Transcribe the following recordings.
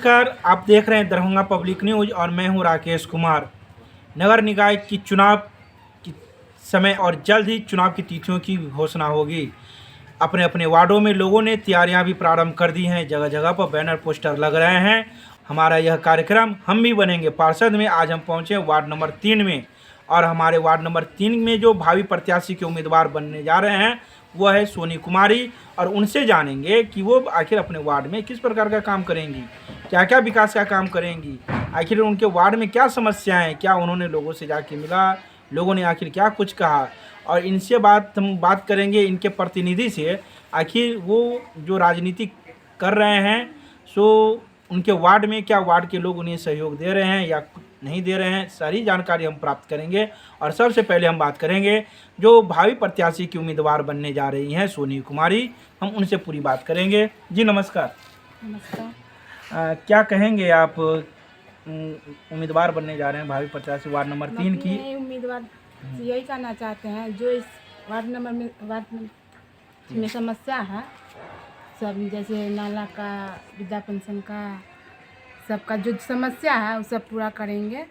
नमस्कार, आप देख रहे हैं दरभंगा पब्लिक न्यूज़ और मैं हूं राकेश कुमार। नगर निकाय की चुनाव की समय और जल्द ही चुनाव की तिथियों की घोषणा होगी। अपने अपने वार्डों में लोगों ने तैयारियां भी प्रारंभ कर दी हैं। जगह जगह पर बैनर पोस्टर लग रहे हैं। हमारा यह कार्यक्रम हम भी बनेंगे पार्षद में आज हम पहुंचे वार्ड नंबर 3 में और हमारे वार्ड नंबर 3 में जो भावी प्रत्याशी के उम्मीदवार बनने जा रहे हैं वह है सोनी कुमारी और उनसे जानेंगे कि वो आखिर अपने वार्ड में किस प्रकार का काम करेंगी, क्या क्या विकास का काम करेंगी, आखिर उनके वार्ड में क्या समस्याएं, क्या उन्होंने लोगों से जाके मिला, लोगों ने आखिर क्या कुछ कहा और इनसे हम बात करेंगे इनके प्रतिनिधि से। आखिर वो जो राजनीति कर रहे हैं सो उनके वार्ड में क्या वार्ड के लोग उन्हें सहयोग दे रहे हैं या नहीं दे रहे हैं, सारी जानकारी हम प्राप्त करेंगे। और सबसे पहले हम बात करेंगे जो भावी प्रत्याशी की उम्मीदवार बनने जा रही हैं सोनी कुमारी, हम उनसे पूरी बात करेंगे। जी नमस्कार। नमस्कार। क्या कहेंगे आप उम्मीदवार बनने जा रहे हैं भावी प्रत्याशी वार्ड नंबर 3 की? उम्मीदवार यही कहना चाहते हैं जो इस वार्ड में समस्या है, सब जैसे नाला का, वृद्धा पेंशन का, सबका जो समस्या है वो सब पूरा करेंगे।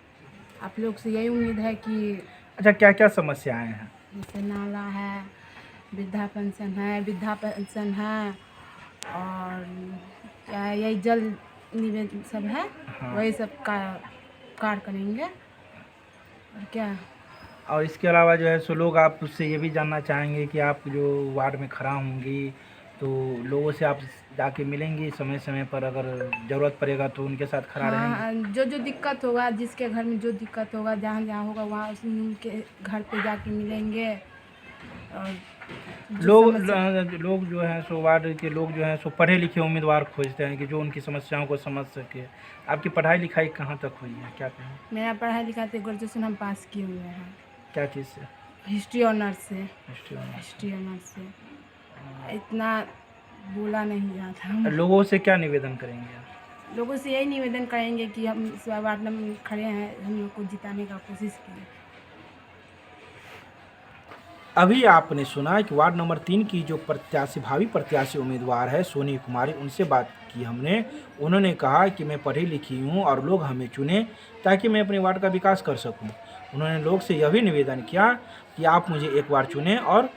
आप लोग से यही उम्मीद है कि अच्छा, क्या क्या समस्याएं हैं? जैसे नाला है, वृद्धा पेंशन है और क्या है, यही जल निवेदन सब है। हाँ। वही सब का कार्य करेंगे और क्या। और इसके अलावा जो है सो लोग आप उससे ये भी जानना चाहेंगे कि आप जो वार्ड में खड़ा होंगी तो लोगों से आप जाके मिलेंगी समय समय पर, अगर ज़रूरत पड़ेगा तो उनके साथ खड़ा रहेंगे? हाँ, जो जो दिक्कत होगा, जिसके घर में जो दिक्कत होगा, जहाँ जहाँ होगा वहाँ उनके घर पे जाके मिलेंगे। और लोग जो हैं सो वार्ड के लोग जो हैं सो पढ़े लिखे उम्मीदवार खोजते हैं कि जो उनकी समस्याओं को समझ सके। आपकी पढ़ाई लिखाई कहाँ तक हुई है, क्या कहें? मेरा पढ़ाई लिखाई तो ग्रेजुएशन हम पास किए हुए हैं। क्या चीज़ से? हिस्ट्री ऑनर्स से। हिस्ट्री ऑनर्स से इतना बोला नहीं जाता। लोगों से क्या निवेदन करेंगे आप? लोगों से यही निवेदन करेंगे कि हम इस वार्ड में खड़े हैं, हम लोग को जिताने का कोशिश करें। अभी आपने सुना कि वार्ड नंबर 3 की जो भावी प्रत्याशी उम्मीदवार है सोनी कुमारी, उनसे बात की हमने। उन्होंने कहा कि मैं पढ़ी लिखी हूँ और लोग हमें चुने ताकि मैं अपने वार्ड का विकास कर सकूँ। उन्होंने लोग से यह भी निवेदन किया कि आप मुझे एक बार चुनें और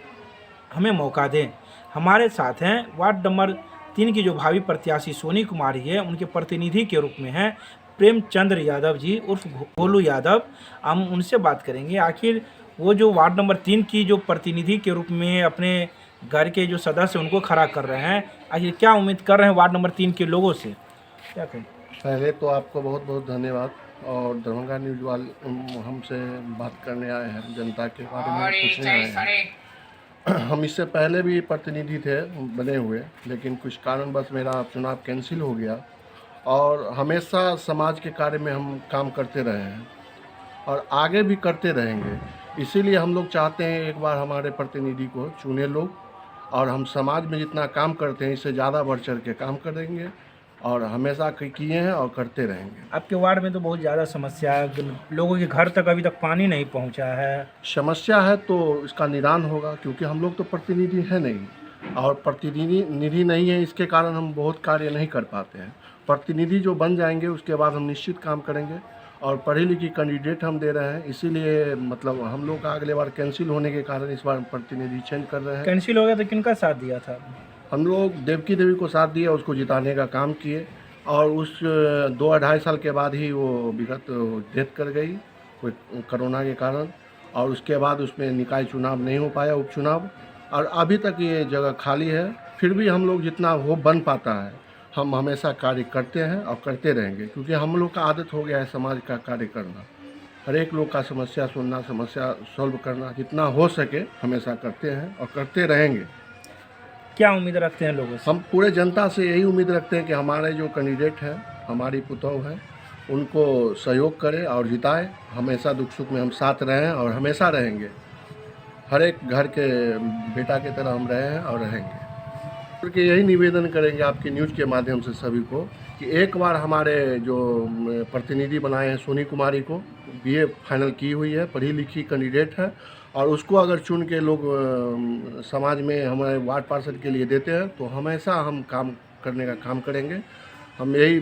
हमें मौका दें। हमारे साथ हैं वार्ड नंबर 3 की जो भावी प्रत्याशी सोनी कुमारी है, उनके प्रतिनिधि के रूप में हैं प्रेमचंद्र यादव जी उर्फ गोलू यादव। हम उनसे बात करेंगे आखिर वो जो वार्ड नंबर 3 की जो प्रतिनिधि के रूप में अपने घर के जो सदस्य उनको खड़ा कर रहे हैं, आखिर क्या उम्मीद कर रहे हैं वार्ड नंबर 3 के लोगों से, क्या कहें? पहले तो आपको बहुत बहुत धन्यवाद। और दरभंगा न्यूज़ वाले हमसे बात करने आए हैं, जनता के बारे में पूछने आए हैं। हम इससे पहले भी प्रतिनिधि थे बने हुए, लेकिन कुछ कारणवश मेरा चुनाव कैंसिल हो गया। और हमेशा समाज के कार्य में हम काम करते रहे हैं और आगे भी करते रहेंगे। इसीलिए हम लोग चाहते हैं एक बार हमारे प्रतिनिधि को चुने लोग, और हम समाज में जितना काम करते हैं इससे ज़्यादा बढ़ चढ़ के काम करेंगे और हमेशा किए हैं और करते रहेंगे। आपके वार्ड में तो बहुत ज़्यादा समस्या है, लोगों के घर तक अभी तक पानी नहीं पहुंचा है। समस्या है तो इसका निदान होगा, क्योंकि हम लोग तो प्रतिनिधि हैं नहीं और प्रतिनिधि नहीं है, इसके कारण हम बहुत कार्य नहीं कर पाते हैं। प्रतिनिधि जो बन जाएंगे उसके बाद हम निश्चित काम करेंगे। और पढ़ी लिखी कैंडिडेट हम दे रहे हैं, इसीलिए मतलब हम लोग का अगले बार कैंसिल होने के कारण इस बार प्रतिनिधि चेंज कर रहे हैं। कैंसिल हो गया तो किनका साथ दिया था? हम लोग देवकी देवी को साथ दिया, उसको जिताने का काम किए। और उस 2-2.5 साल के बाद ही वो विगत डेथ कर गई कोई कोरोना के कारण। और उसके बाद उसमें निकाय चुनाव नहीं हो पाया, उपचुनाव। और अभी तक ये जगह खाली है। फिर भी हम लोग जितना वो बन पाता है हम हमेशा कार्य करते हैं और करते रहेंगे, क्योंकि हम लोग का आदत हो गया है समाज का कार्य करना, हर एक लोग का समस्या सुनना, समस्या सॉल्व करना, जितना हो सके हमेशा करते हैं और करते रहेंगे। क्या उम्मीद रखते हैं लोगों से? हम पूरे जनता से यही उम्मीद रखते हैं कि हमारे जो कैंडिडेट हैं, हमारी पुतौह हैं, उनको सहयोग करें और जिताएं। हमेशा दुख सुख में हम साथ रहें और हमेशा रहेंगे। हर एक घर के बेटा की तरह हम रहे हैं और रहेंगे। क्योंकि यही निवेदन करेंगे आपकी न्यूज़ के माध्यम से सभी को कि एक बार हमारे जो प्रतिनिधि बनाए हैं सोनी कुमारी को, बीए फाइनल की हुई है, पढ़ी लिखी कैंडिडेट है, और उसको अगर चुन के लोग समाज में हमारे वार्ड पार्षद के लिए देते हैं तो हमेशा हम काम करने का काम करेंगे। हम यही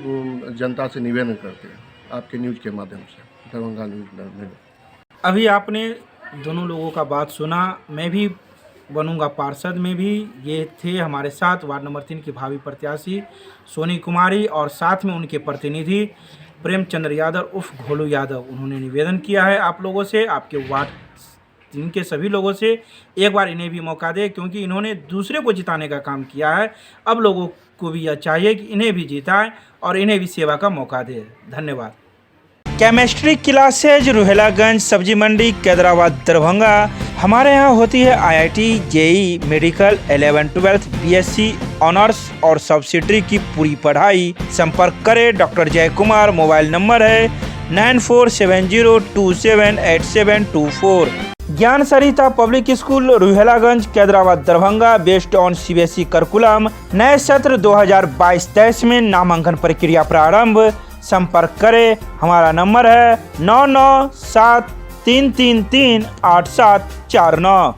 जनता से निवेदन करते हैं आपके न्यूज़ के माध्यम से, दरभंगा न्यूज़ में। अभी आपने दोनों लोगों का बात सुना, मैं भी बनूंगा पार्षद में भी ये थे हमारे साथ वार्ड नंबर 3 की भावी प्रत्याशी सोनी कुमारी और साथ में उनके प्रतिनिधि प्रेमचंद्र यादव उर्फ घोलू यादव। उन्होंने निवेदन किया है आप लोगों से, आपके वार्ड 3 के सभी लोगों से, एक बार इन्हें भी मौका दे, क्योंकि इन्होंने दूसरे को जिताने का काम किया है। अब लोगों को भी यह चाहिए कि इन्हें भी जिताएं और इन्हें भी सेवा का मौका दे। धन्यवाद। केमिस्ट्री क्लासेज रुहेलागंज सब्जी मंडी कैदराबाद दरभंगा। हमारे यहाँ होती है IIT JEE medical 11 12 BSc honours और सब्सिडरी की पूरी पढ़ाई। संपर्क करें डॉक्टर जय कुमार। मोबाइल नंबर है 9470278724। Gyan Sarita public school Ruhelaganj Kaidrabad Darbhanga based on CBSE curriculum. नए सत्र 2022-23 में नामांकन प्रक्रिया प्रारंभ। संपर्क करें, हमारा नंबर है 9973338749।